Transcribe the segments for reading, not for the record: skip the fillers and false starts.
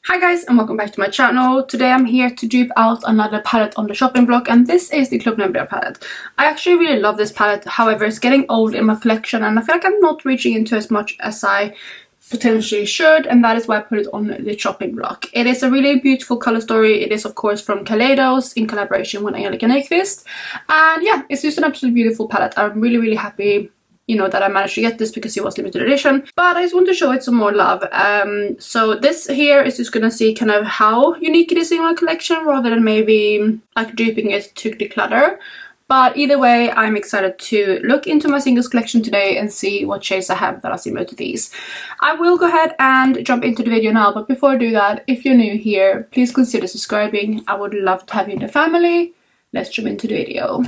Hi guys and welcome back to my channel. Today I'm here to dupe out another palette on the shopping block, and this is the Nebula palette. I actually really love this palette, however it's getting old in my collection and I feel like I'm not reaching into as much as I potentially should, and that is why I put it on the shopping block. It is a really beautiful color story. It is of course from Kaleidos in collaboration with Angelica Nyqvist, and yeah, it's just an absolutely beautiful palette. I'm really happy that I managed to get this because it was limited edition, but I just want to show it some more love. So this here is just gonna see kind of how unique it is in my collection rather than maybe like duping it to declutter. But either way, I'm excited to look into my singles collection today and see what shades I have that are similar to these. I will go ahead and jump into the video now, but before I do that, if you're new here, please consider subscribing. I would love to have you in the family. Let's jump into the video.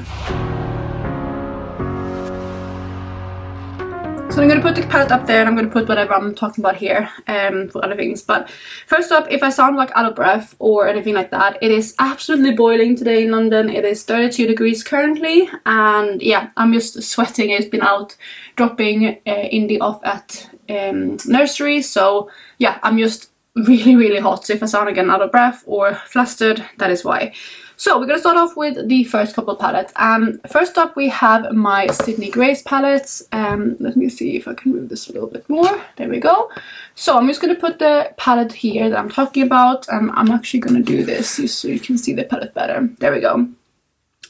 So I'm going to put the palette up there and I'm going to put whatever I'm talking about here for other things. But first up, if I sound like out of breath or anything like that, it is absolutely boiling today in London. It is 32 degrees currently, and yeah, I'm just sweating. It's been out dropping in the off at nursery, so yeah, I'm just really hot. So if I sound again out of breath or flustered, that is why. So we're going to start off with the first couple of palettes. First up we have my Sydney Grace palettes. Let me see if I can move this a little bit more. There we go. So I'm just going to put the palette here that I'm talking about. I'm actually going to do this just so you can see the palette better. There we go. I'm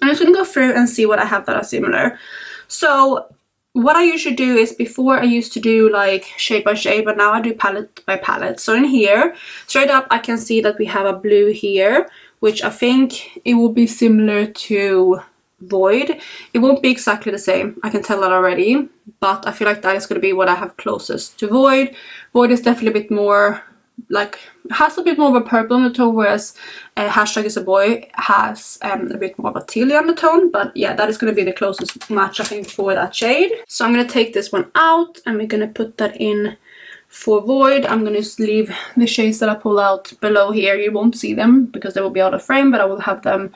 just going to go through and see what I have that are similar. So what I usually do is, before I used to do like shade by shade, but now I do palette by palette. So in here, straight up I can see that we have a blue here, which I think it will be similar to Void. It won't be exactly the same, I can tell that already, but I feel like that is going to be what I have closest to Void. Void is definitely a bit more, like, has a bit more of a purple undertone, whereas Hashtag is a Boy has a bit more of a teal undertone. But yeah, that is going to be the closest match I think for that shade. So I'm going to take this one out and we're going to put that in for Void. I'm going to just leave the shades that I pull out below here. You won't see them because they will be out of frame, but I will have them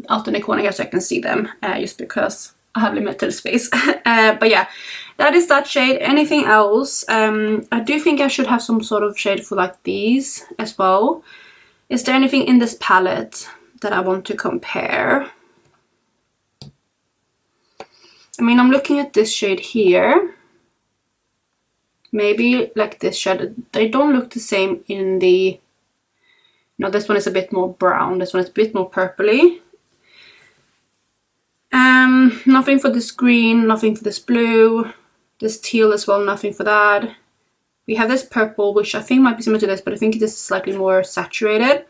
out in the corner here so I can see them, just because I have limited space. But yeah, that is that shade. Anything else? I do think I should have some sort of shade for like these as well. Is there anything in this palette that I want to compare? I mean, I'm looking at this shade here. Maybe like this shade. They don't look the same in the... No, this one is a bit more brown. This one is a bit more purpley. Nothing for this green, nothing for this blue. This teal as well, nothing for that. We have this purple, which I think might be similar to this, but I think it is slightly more saturated.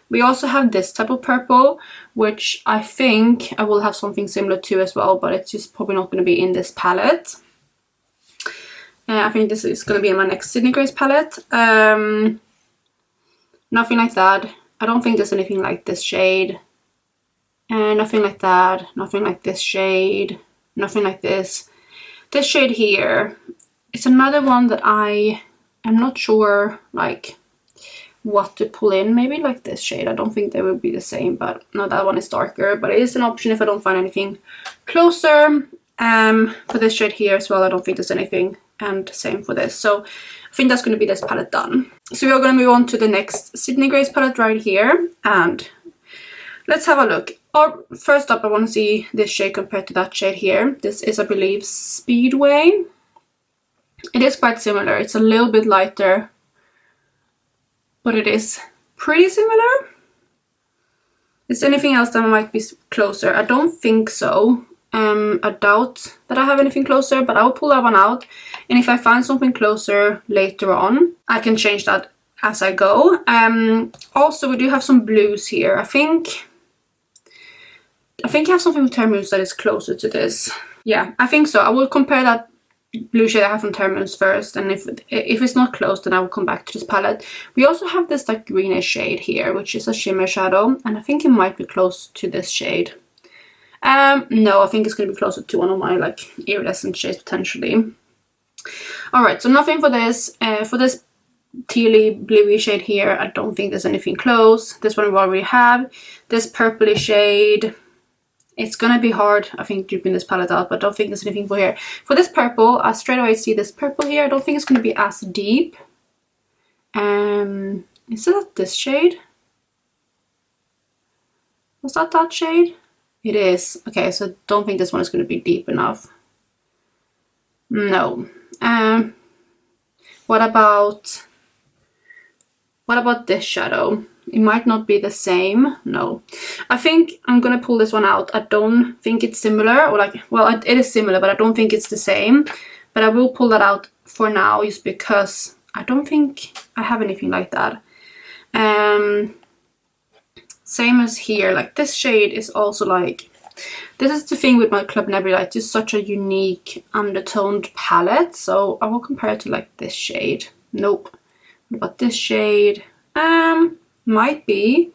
We also have this type of purple, which I think I will have something similar to as well, but it's just probably not going to be in this palette. I think this is going to be in my next Sydney Grace palette. Nothing like that. I don't think there's anything like this shade. Nothing like that. Nothing like this shade. Nothing like this. This shade here, it's another one that I am not sure like what to pull in. Maybe like this shade. I don't think they will be the same, but no, that one is darker. But it is an option if I don't find anything closer. For this shade here as well, I don't think there's anything. And same for this. So I think that's going to be this palette done. So we are going to move on to the next Sydney Grace palette right here, and let's have a look. Or first up, I want to see this shade compared to that shade here. This is, I believe, Speedway. It is quite similar. It's a little bit lighter, but it is pretty similar. Is there anything else that might be closer? I don't think so. I doubt that I have anything closer, but I will pull that one out, and if I find something closer later on, I can change that as I go. Also, we do have some blues here. I think I have something with Terra Moon that is closer to this. Yeah, I think so. I will compare that blue shade I have from Terra Moon first, and if it's not close, then I will come back to this palette. We also have this like greenish shade here, which is a shimmer shadow, and I think it might be close to this shade. No, I think it's going to be closer to one of my like iridescent shades potentially. Alright, so nothing for this. For this tealy bluey shade here, I don't think there's anything close. This one we already have. This purpley shade, it's going to be hard, I think, duping this palette out, but I don't think there's anything for here. For this purple, I straight away see this purple here. I don't think it's going to be as deep. Is that this shade? Was that shade? It is. Okay, so I don't think this one is going to be deep enough. No. What about this shadow? It might not be the same. No. I think I'm going to pull this one out. I don't think it's similar, or like, well, it is similar, but I don't think it's the same. But I will pull that out for now, just because I don't think I have anything like that. Same as here, like this shade is also like, this is the thing with my Club Nebula, it's just such a unique undertoned palette. So I will compare it to like this shade. Nope. What about this shade? Might be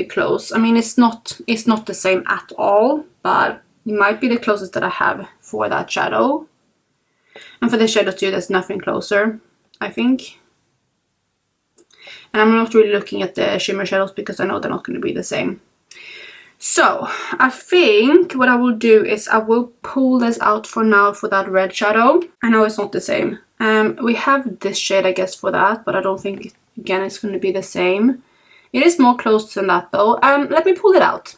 close. I mean, it's not the same at all, but it might be the closest that I have for that shadow. And for this shadow too, there's nothing closer, I think. And I'm not really looking at the shimmer shadows because I know they're not going to be the same. So I think what I will do is I will pull this out for now for that red shadow. I know it's not the same. We have this shade, I guess, for that, but I don't think, again, it's going to be the same. It is more close than that though. Let me pull it out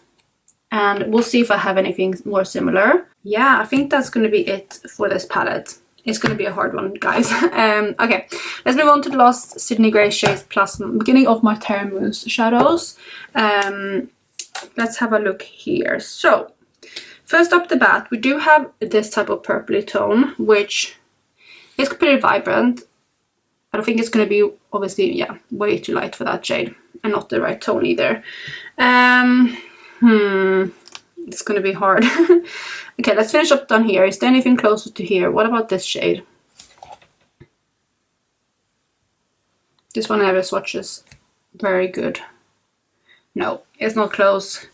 and we'll see if I have anything more similar. Yeah, I think that's going to be it for this palette. It's going to be a hard one, guys. Okay, let's move on to the last Sydney Grey shades plus beginning of my Terra Moon's shadows. Let's have a look here. So, first up the bat, we do have this type of purpley tone, which is pretty vibrant. I don't think it's going to be, obviously, yeah, way too light for that shade. And not the right tone either. It's going to be hard. Okay, let's finish up down here. Is there anything closer to here? What about this shade? This one never swatches very good. No, it's not close.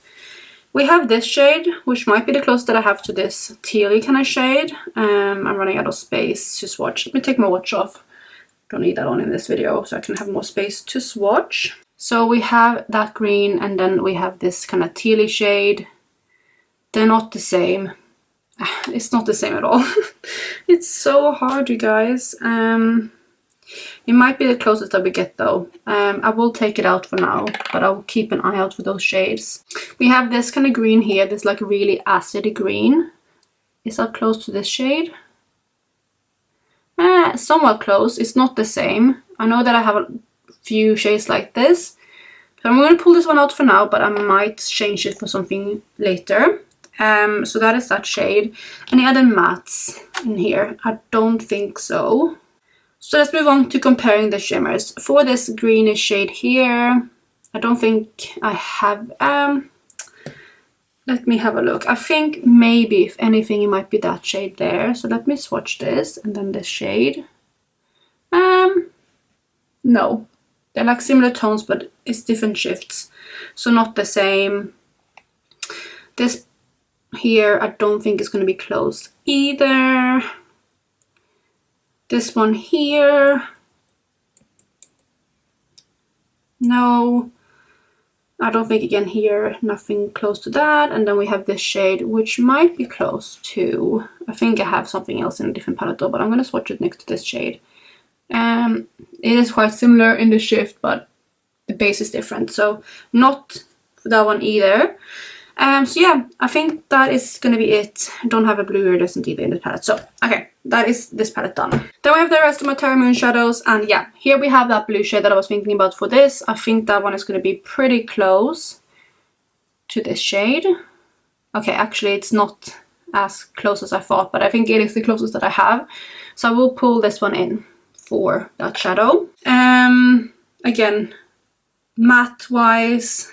We have this shade, which might be the closest that I have to this tealy kind of shade. I'm running out of space to swatch. Let me take my watch off. Don't need that on in this video, so I can have more space to swatch. So we have that green, and then we have this kind of tealy shade. They're not the same. It's not the same at all. It's so hard, you guys. It might be the closest that we get though. I will take it out for now, but I'll keep an eye out for those shades. We have this kind of green here, this like really acidy green. Is that close to this shade? Somewhat close. It's not the same. I know that I have a few shades like this. So I'm going to pull this one out for now, but I might change it for something later. So that is that shade. Any other mattes in here? I don't think so. So let's move on to comparing the shimmers. For this greenish shade here, I don't think I have... let me have a look. I think maybe, if anything, it might be that shade there. So let me swatch this and then this shade. No. They're like similar tones, but it's different shifts. So not the same. This here, I don't think it's going to be close either. This one here. No. I don't think, again, here, nothing close to that. And then we have this shade, which might be close to... I think I have something else in a different palette though, but I'm going to swatch it next to this shade. It is quite similar in the shift, but the base is different. So not for that one either. So yeah, I think that is going to be it. I don't have a blue iridescent either in the palette. So, okay, that is this palette done. Then we have the rest of my Terra Moon shadows. And yeah, here we have that blue shade that I was thinking about for this. I think that one is going to be pretty close to this shade. Okay, actually it's not as close as I thought, but I think it is the closest that I have. So I will pull this one in for that shadow. Again, matte wise,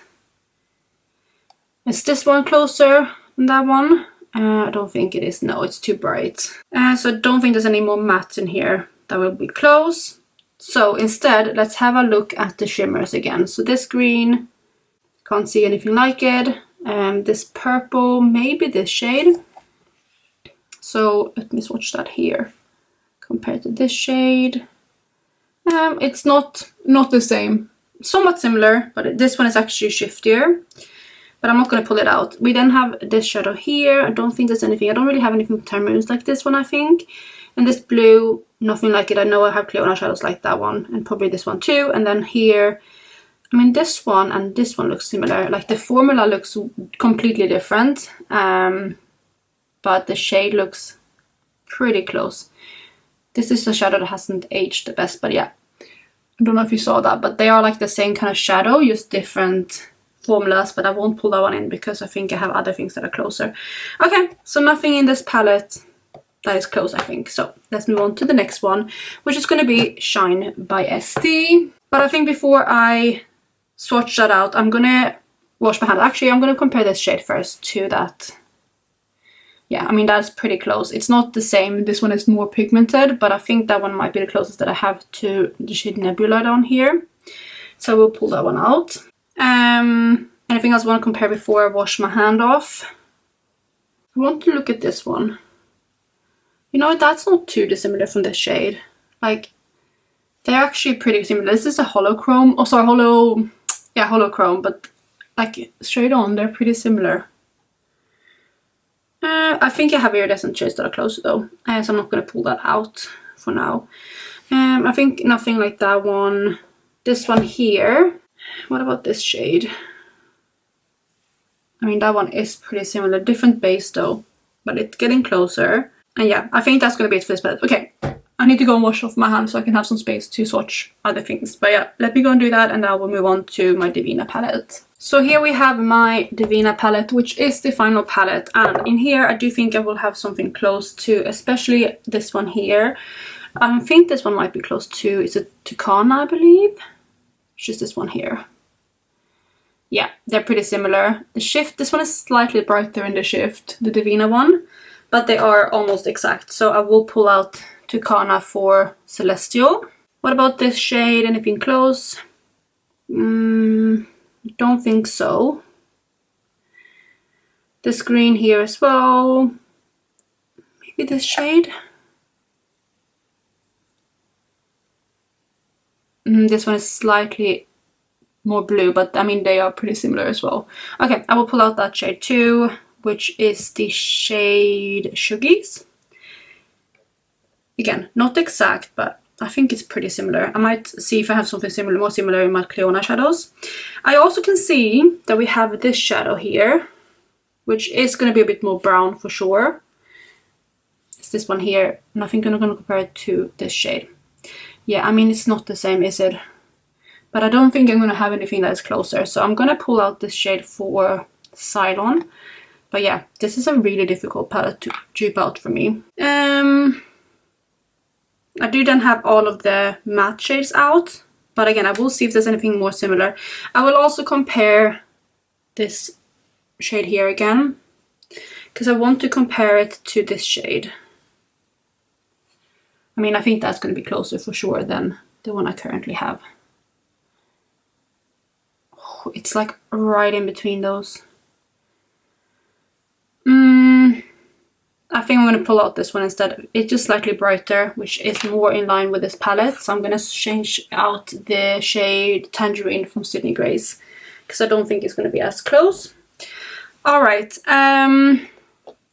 is this one closer than that one? I don't think it is. No, it's too bright. So I don't think there's any more mattes in here that will be close. So instead, let's have a look at the shimmers again. So this green, can't see anything like it. This purple, maybe this shade. So let me swatch that here. Compared to this shade. It's not the same. Somewhat similar, but this one is actually shiftier. But I'm not going to pull it out. We then have this shadow here. I don't think there's anything. I don't really have anything with Terra Moons like this one, I think. And this blue, nothing like it. I know I have Cleona shadows like that one, and probably this one too. And then here, I mean, this one and this one looks similar. Like the formula looks completely different, but the shade looks pretty close. This is the shadow that hasn't aged the best, but yeah. I don't know if you saw that, but they are like the same kind of shadow, just different formulas, but I won't pull that one in because I think I have other things that are closer. Okay, so nothing in this palette that is close, I think. So let's move on to the next one, which is going to be Shine by SD. But I think before I swatch that out, I'm going to wash my hand. Actually, I'm going to compare this shade first to that. Yeah, I mean, that's pretty close. It's not the same. This one is more pigmented, but I think that one might be the closest that I have to the shade Nebula down here. So we'll pull that one out. Anything else I want to compare before I wash my hand off? I want to look at this one. You know, that's not too dissimilar from this shade. Like, they're actually pretty similar. This is a holochrome. Oh, sorry, holochrome, but like straight on, they're pretty similar. I think I have iridescent shades that are closer though, so I'm not going to pull that out for now. I think nothing like that one. This one here. What about this shade? I mean, that one is pretty similar. Different base though, but it's getting closer. And yeah, I think that's going to be it for this palette. Okay, I need to go and wash off my hands so I can have some space to swatch other things. But yeah, let me go and do that, and then we'll move on to my Deina palette. So here we have my Deina palette, which is the final palette. And in here, I do think I will have something close to, especially this one here. I think this one might be close to, is it Tucana, I believe? It's just this one here. Yeah, they're pretty similar. The shift, this one is slightly brighter in the shift, the Deina one, but they are almost exact. So I will pull out Tucana for Celestial. What about this shade? Anything close? Don't think so. This green here as well. Maybe this shade. This one is slightly more blue, but I mean, they are pretty similar as well. Okay, I will pull out that shade too, which is the shade Shuggies. Again, not exact, but I think it's pretty similar. I might see if I have something similar, more similar in my Cleona shadows. I also can see that we have this shadow here, which is going to be a bit more brown for sure. It's this one here, and I think I'm going to compare it to this shade. Yeah, I mean, it's not the same, is it? But I don't think I'm going to have anything that is closer. So I'm going to pull out this shade for Cylon. But yeah, this is a really difficult palette to dupe out for me. I do then have all of the matte shades out. But again, I will see if there's anything more similar. I will also compare this shade here again, because I want to compare it to this shade. I mean, I think that's going to be closer for sure than the one I currently have. Oh, it's like right in between those. I think I'm going to pull out this one instead. It's just slightly brighter, which is more in line with this palette. So I'm going to change out the shade Tangerine from Sydney Grace, because I don't think it's going to be as close. Alright,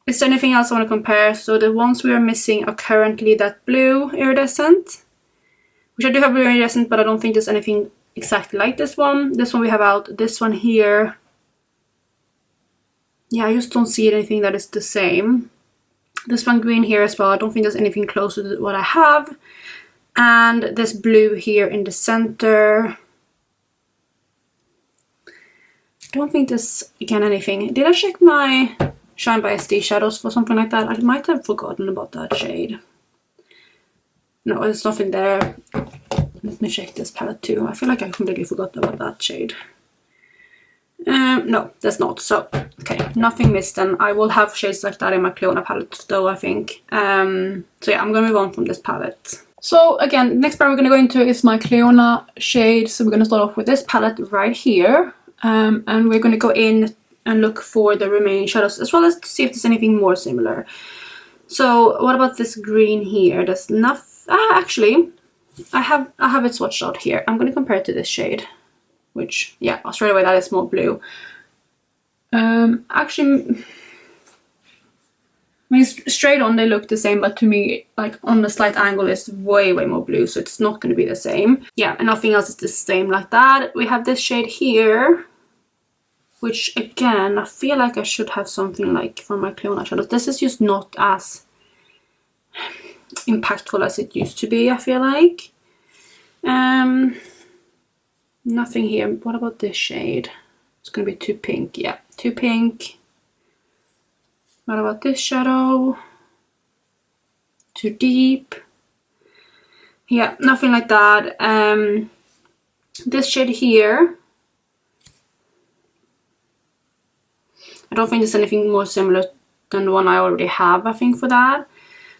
is there anything else I want to compare? So the ones we are missing are currently that blue iridescent, which I do have blue iridescent, but I don't think there's anything exactly like this one. This one we have out, this one here. Yeah, I just don't see anything that is the same. This one green here as well, I don't think there's anything closer to what I have. And this blue here in the center. I don't think there's, again, anything. Did I check my Shine by SD shadows for something like that? I might have forgotten about that shade. No, there's nothing there. Let me check this palette too. I feel like I completely forgot about that shade. No, there's not. So, okay, nothing missed then. I will have shades like that in my Cleona palette though, I think. So yeah, I'm gonna move on from this palette. So again, next palette we're gonna go into is my Cleona shade. So we're gonna start off with this palette right here. And we're gonna go in and look for the remaining shadows, as well as to see if there's anything more similar. So what about this green here? There's nothing. Actually, I have it swatched out here. I'm gonna compare it to this shade, which, yeah, straight away that is more blue. Actually, I mean, straight on they look the same, but to me, like on the slight angle, it's way more blue, so it's not going to be the same. Yeah, and nothing else is the same like that. We have this shade here, which again, I feel like I should have something like for my Cleona shadows. This is just not as impactful as it used to be, I feel like. Nothing here. What about this shade? It's going to be too pink. Yeah, too pink. What about this shadow? Too deep. Yeah, nothing like that. This shade here, I don't think there's anything more similar than the one I already have, I think, for that.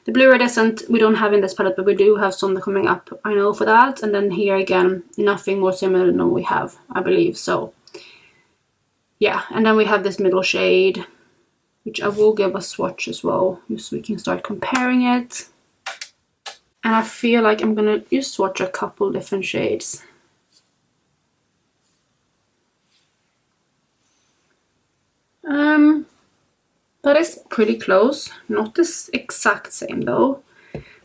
The blue iridescent we don't have in this palette, but we do have some coming up, I know, for that. And then here again, nothing more similar than what we have, I believe. So yeah, and then we have this middle shade, which I will give a swatch as well, just so we can start comparing it. And I feel like I'm gonna just swatch a couple different shades. That is pretty close. Not this exact same though,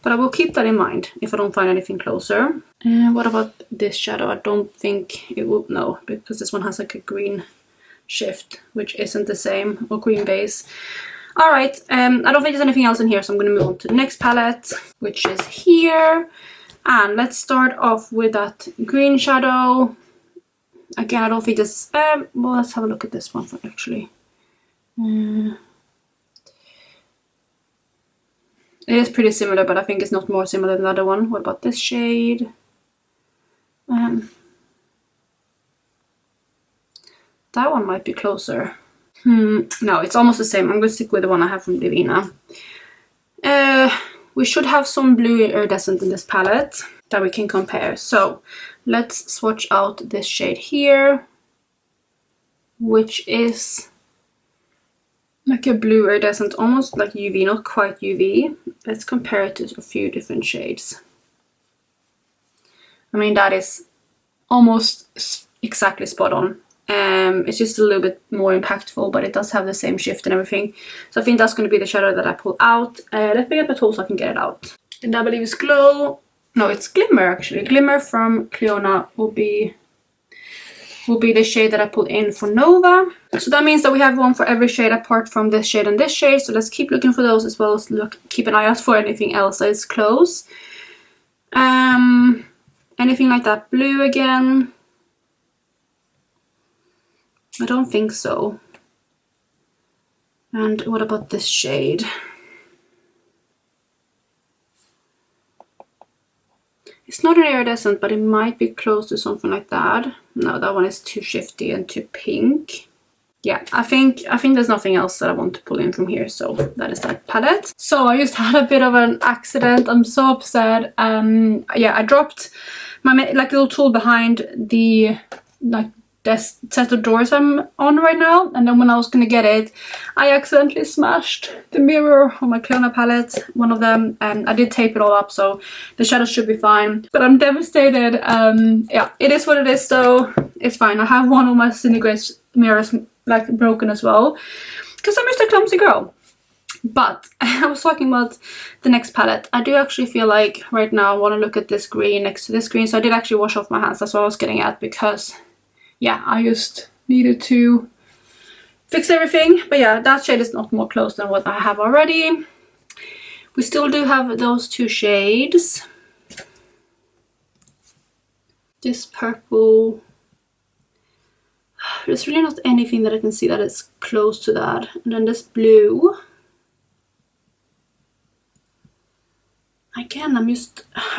but I will keep that in mind if I don't find anything closer. And what about this shadow? I don't think it will, no, because this one has like a green shift, which isn't the same, or green base. All right, I don't think there's anything else in here, so I'm going to move on to the next palette, which is here. And let's start off with that green shadow. Again, I don't think this, well, let's have a look at this one actually. It is pretty similar, but I think it's not more similar than the other one. What about this shade? That one might be closer. No, it's almost the same. I'm going to stick with the one I have from Deina. We should have some blue iridescent in this palette that we can compare. So let's swatch out this shade here, which is like a blue iridescent, almost like UV, not quite UV. Let's compare it to a few different shades. I mean, that is almost exactly spot on. It's just a little bit more impactful, but it does have the same shift and everything. So I think that's going to be the shadow that I pull out. Let me get my tool so I can get it out. And I believe it's Glow. No, it's Glimmer actually. Glimmer from Cleona will be the shade that I pull in for Nova. So that means that we have one for every shade apart from this shade and this shade. So let's keep looking for those, as well as keep an eye out for anything else that is close. Anything like that blue again? I don't think so. And what about this shade? It's not an iridescent, but it might be close to something like that. No, that one is too shifty and too pink. Yeah, I think there's nothing else that I want to pull in from here, so that is that palette. So I just had a bit of an accident. I'm so upset. Yeah, I dropped my like little tool behind the like this set of doors I'm on right now, and then when I was gonna get it, I accidentally smashed the mirror on my Cleona palette, one of them, and I did tape it all up, so the shadows should be fine, but I'm devastated. Yeah, it is what it is though. It's fine. I have one of my Cinegrace mirrors like broken as well, because I'm just a clumsy girl. But I was talking about the next palette. I do actually feel like right now I want to look at this green next to this green, so I did actually wash off my hands. That's what I was getting at, because yeah, I just needed to fix everything. But yeah, that shade is not more close than what I have already. We still do have those two shades. This purple. There's really not anything that I can see that is close to that. And then this blue. Again, I'm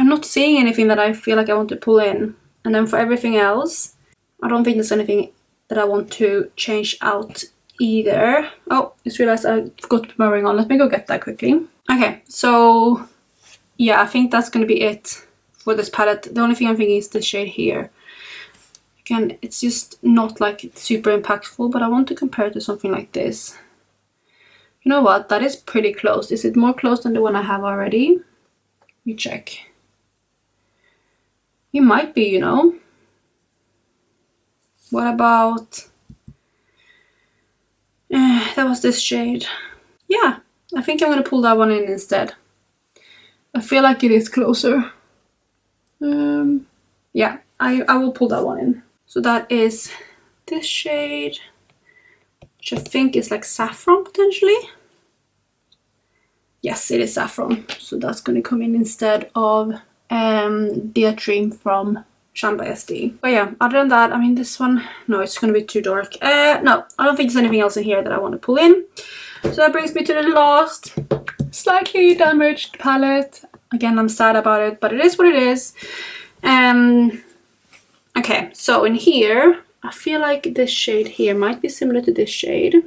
not seeing anything that I feel like I want to pull in. And then for everything else, I don't think there's anything that I want to change out either. Oh, just realized I forgot to put my ring on. Let me go get that quickly. Okay, so yeah, I think that's going to be it for this palette. The only thing I'm thinking is this shade here. Again, it's just not like super impactful, but I want to compare it to something like this. You know what? That is pretty close. Is it more close than the one I have already? Let me check. It might be, you know. What about... that was this shade. Yeah, I think I'm going to pull that one in instead. I feel like it is closer. Yeah, I will pull that one in. So that is this shade, which I think is like saffron potentially. Yes, it is saffron. So that's going to come in instead of Diatrim from Shine by SD. But yeah, other than that, I mean, this one, no, it's going to be too dark. No, I don't think there's anything else in here that I want to pull in. So that brings me to the last slightly damaged palette. Again, I'm sad about it, but it is what it is. Okay, so in here, I feel like this shade here might be similar to this shade.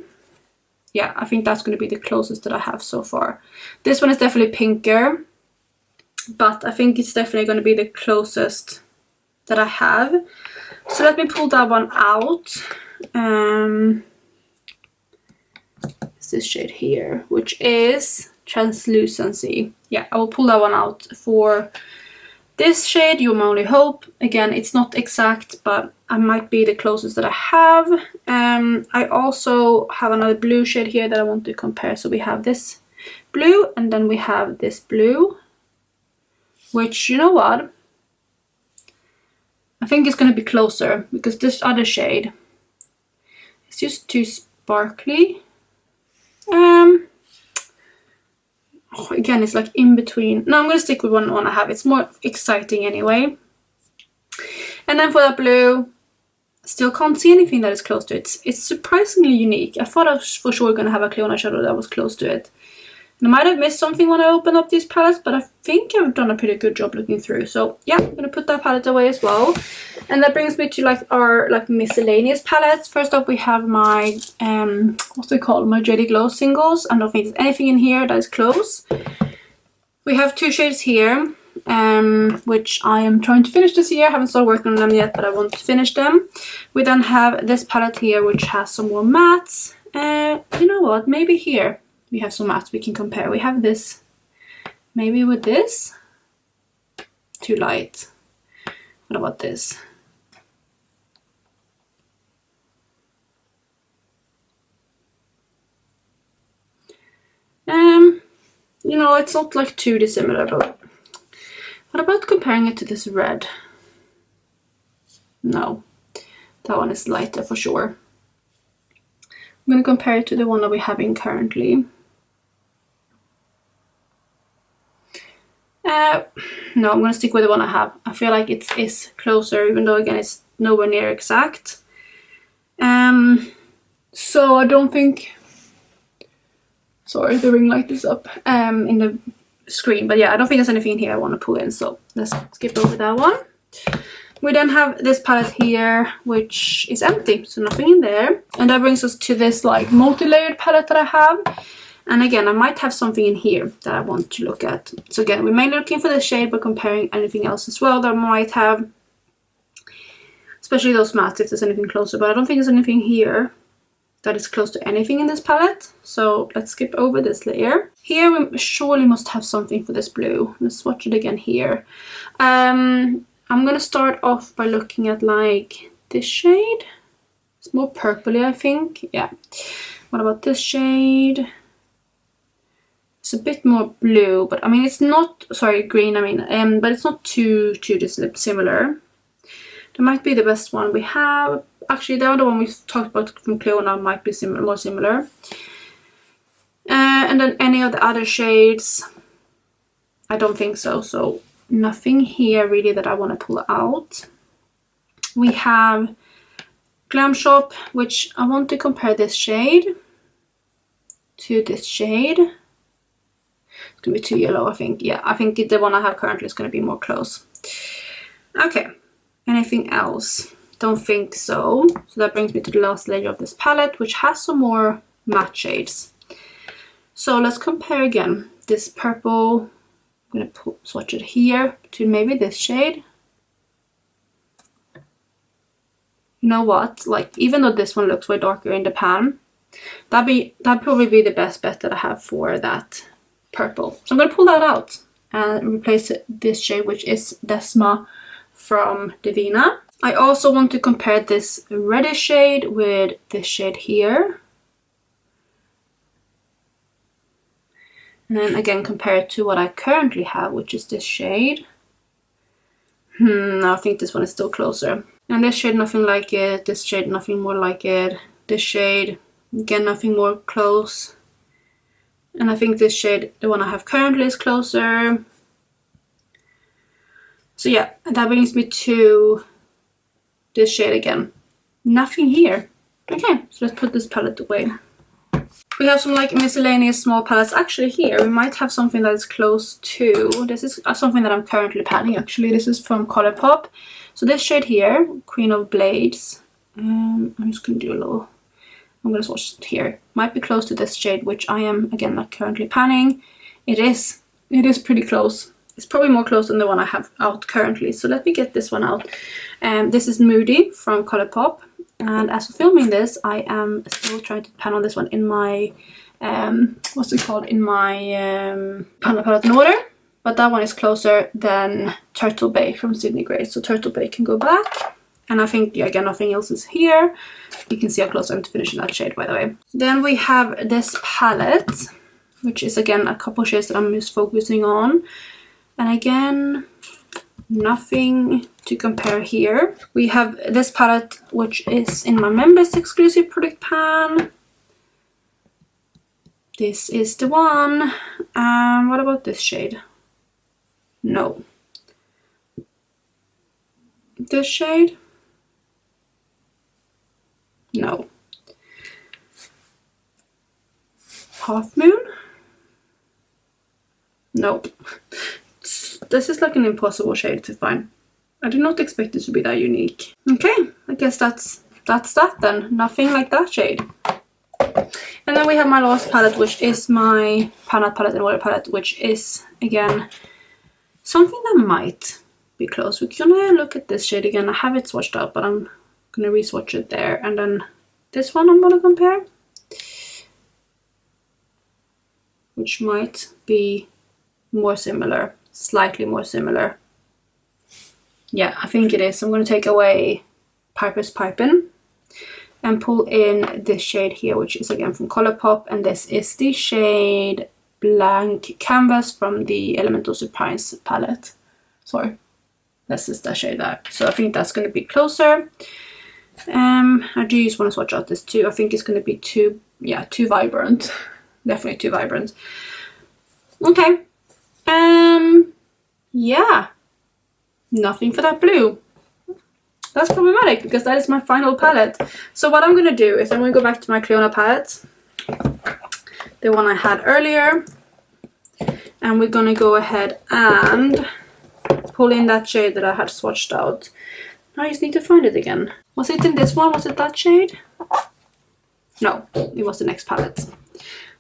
Yeah, I think that's going to be the closest that I have so far. This one is definitely pinker, but I think it's definitely going to be the closest that I have. So let me pull that one out. It's this shade here, which is Translucency. Yeah, I will pull that one out for this shade, You My Only Hope. Again, it's not exact, but I might be the closest that I have. I also have another blue shade here that I want to compare. So we have this blue, and then we have this blue, which, you know what? I think it's going to be closer, because this other shade is just too sparkly. Again, it's like in between. No, I'm going to stick with one I have. It's more exciting anyway. And then for that blue, still can't see anything that is close to it. It's surprisingly unique. I thought I was for sure going to have a Cleona shadow that was close to it. And I might have missed something when I opened up these palettes, but I think I've done a pretty good job looking through. So yeah, I'm going to put that palette away as well. And that brings me to like our like miscellaneous palettes. First up, we have my, what's they called? My Jady Glow singles. I don't think there's anything in here that is close. We have two shades here, which I am trying to finish this year. I haven't started working on them yet, but I want to finish them. We then have this palette here, which has some more mattes. You know what? Maybe here we have some mattes we can compare. We have this, maybe with this. Too light. What about this? You know, it's not like too dissimilar, but what about comparing it to this red? No, that one is lighter for sure. I'm going to compare it to the one that we're having currently. No, I'm going to stick with the one I have. I feel like it is closer, even though again it's nowhere near exact. So I don't think... Sorry, the ring light is up in the screen. But yeah, I don't think there's anything in here I want to pull in. So let's skip over that one. We then have this palette here, which is empty. So nothing in there. And that brings us to this like multi-layered palette that I have. And again, I might have something in here that I want to look at. So again, we're mainly looking for the shade, but comparing anything else as well that I might have. Especially those mattes if there's anything closer. But I don't think there's anything here that is close to anything in this palette. So let's skip over this layer. Here we surely must have something for this blue. Let's swatch it again here. I'm gonna start off by looking at like this shade. It's more purpley, I think. Yeah. What about this shade? It's a bit more blue, but I mean it's not, sorry, green, I mean, but it's not too similar. That might be the best one we have. Actually, the other one we talked about from Cleona might be more similar. And then any of the other shades, I don't think so. So nothing here really that I want to pull out. We have Glam Shop, which I want to compare this shade to this shade. It's going to be too yellow, I think. Yeah, I think the one I have currently is going to be more close. Okay, anything else? Don't think so. So that brings me to the last layer of this palette, which has some more matte shades. So let's compare again. This purple, I'm going to swatch it here to maybe this shade. You know what? Like, even though this one looks way darker in the pan, that'd probably be the best bet that I have for that purple. So I'm going to pull that out and replace this shade, which is Desma from Deina. I also want to compare this reddish shade with this shade here. And then again compare it to what I currently have, which is this shade. I think this one is still closer. And this shade, nothing like it. This shade, nothing more like it. This shade, again, nothing more close. And I think this shade, the one I have currently, is closer. So yeah, that brings me to this shade again. Nothing here. Okay, so let's put this palette away. We have some like miscellaneous small palettes. Actually here, we might have something that is close to. This is something that I'm currently panning actually. This is from Colourpop. So this shade here, Queen of Blades. I'm just going to do a little... I'm going to swatch it here. Might be close to this shade, which I am, again, not currently panning. It is pretty close. It's probably more close than the one I have out currently. So let me get this one out. This is Moody from Colourpop. And as of filming this, I am still trying to pan on this one in my, what's it called? In my panel palette in order. But that one is closer than Turtle Bay from Sydney Grey. So Turtle Bay can go back. And I think, yeah, again, nothing else is here. You can see how close I am to finishing that shade, by the way. Then we have this palette, which is, again, a couple shades that I'm just focusing on. And again, nothing to compare here. We have this palette, which is in my members exclusive product pan. This is the one. What about this shade? No. This shade? No. Half Moon? Nope. This is like an impossible shade to find. I did not expect it to be that unique. Okay, I guess that's that then. Nothing like that shade. And then we have my last palette, which is my Panel palette and Water palette, which is, again, something that might be close. We're gonna look at this shade again. I have it swatched out, but I'm gonna re-swatch it there. And then this one I'm gonna compare, which might be more similar, slightly more similar. Yeah, I think it is. I'm going to take away Piper's Pipin and pull in this shade here, which is again from Colourpop, and this is the shade Blank Canvas from the Elemental Surprise palette. Sorry, this is that shade there. So I think that's going to be closer. I do just want to swatch out this too. I think it's going to be too vibrant. Definitely too vibrant. Okay. Yeah. Nothing for that blue. That's problematic because that is my final palette. So what I'm going to do is I'm going to go back to my Cleona palette, the one I had earlier, and we're going to go ahead and pull in that shade that I had swatched out. Now I just need to find it again. Was it in this one? Was it that shade? No, it was the next palette.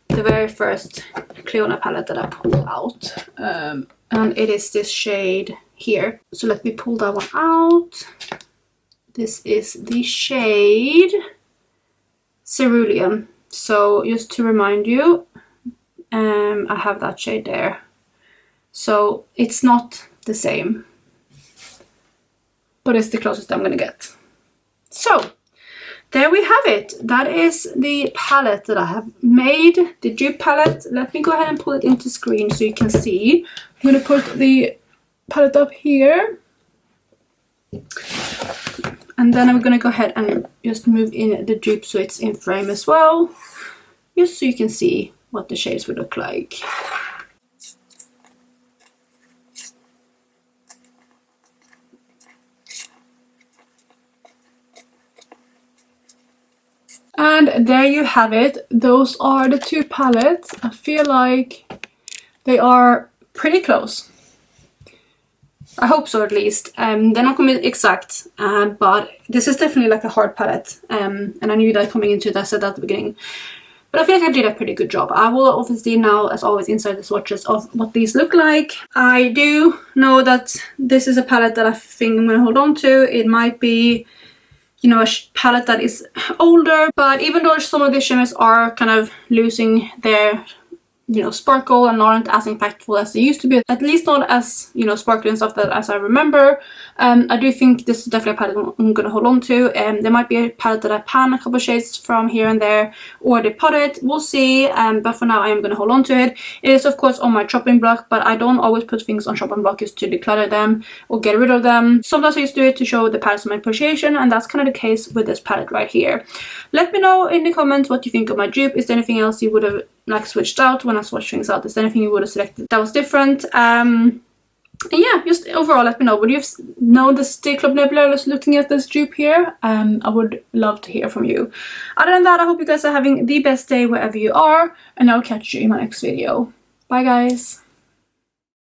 The very first Cleona palette that I pulled out. And it is this shade here. So let me pull that one out. This is the shade Cerulean. So just to remind you, I have that shade there. So it's not the same, but it's the closest I'm gonna get. So there we have it. That is the palette that I have made, the dupe palette. Let me go ahead and pull it into screen so you can see. I'm gonna put the palette up here. And then I'm gonna go ahead and just move in the dupe so it's in frame as well. Just so you can see what the shades would look like. And there you have it. Those are the two palettes. I feel like they are pretty close. I hope so, at least. They're not going to be exact, but this is definitely like a hard palette. And I knew that coming into it, I said that at the beginning. But I feel like I did a pretty good job. I will obviously now, as always, insert the swatches of what these look like. I do know that this is a palette that I think I'm going to hold on to. It might be, you know, a palette that is older, but even though some of the shimmers are kind of losing their you know, sparkle and aren't as impactful as they used to be, at least not as, you know, sparkly and stuff that as I remember. I do think this is definitely a palette I'm gonna hold on to. There might be a palette that I pan a couple shades from here and there, or they pot it, we'll see. But for now I am gonna hold on to it. It is of course on my chopping block, but I don't always put things on chopping block just to declutter them or get rid of them. Sometimes I just do it to show the palettes of my appreciation, and that's kind of the case with this palette right here. Let me know in the comments what you think of my dupe. Is there anything else you would have like switched out when I swatched things out? Is there anything you would have selected that was different? And yeah, just overall let me know. Would you have known the Stay Club Nebula just looking at this dupe here? I would love to hear from you. Other than that, I hope you guys are having the best day wherever you are, and I'll catch you in my next video. Bye guys!